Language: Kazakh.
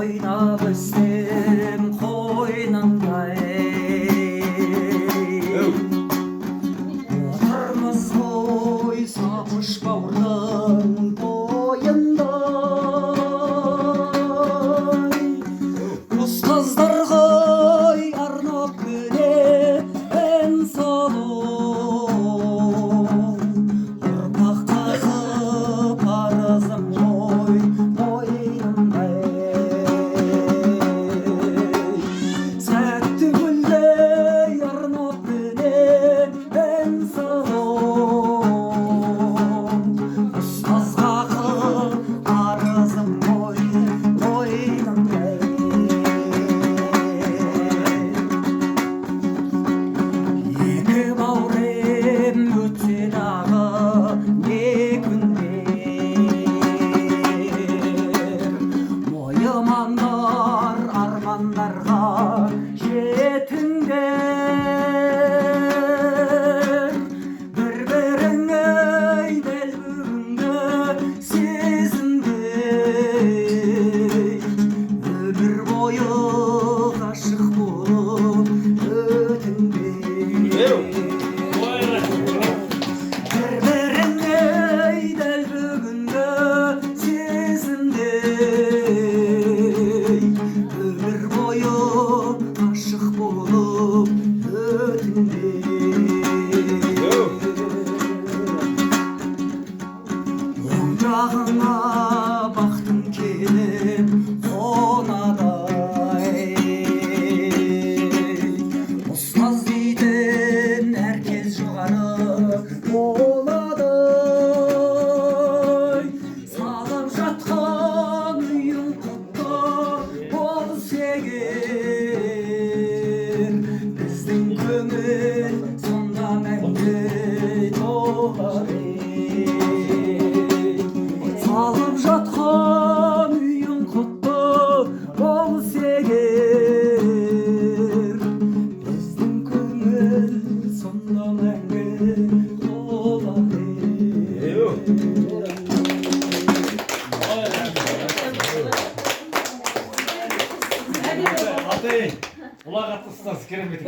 ойнап өстім қойнында отырмыз ғой сабыш бауырдың бойында ұстаздарға арнап міне ән салу ұрпаққа қып парызым ғой мойнымда сәтті гүлдей арнап міне ән салу ұстазға қып парызым ғой мойнымда екі бауырым өтсе дағы не күндер мойымандар армандарға жетіңдер бір-біріңе дәл бүгінгі сезімдей өмір бойы ғашық болып өтіңдер бір-біріңе дәл бүгінгі сезімдей өмір бойы ғашық болып өтіңдер оң жағыңа бақтың келіп қонадай ұстаз дейтін әркез жоғары болады салып жатқан үйің құтты болса егер біздің көңіл сонда мәңгі толады салып жатқан үйің құтты болса егер біздің көңіл сонда мәңгі толады Атay, ұлағатты ұстаз керемет.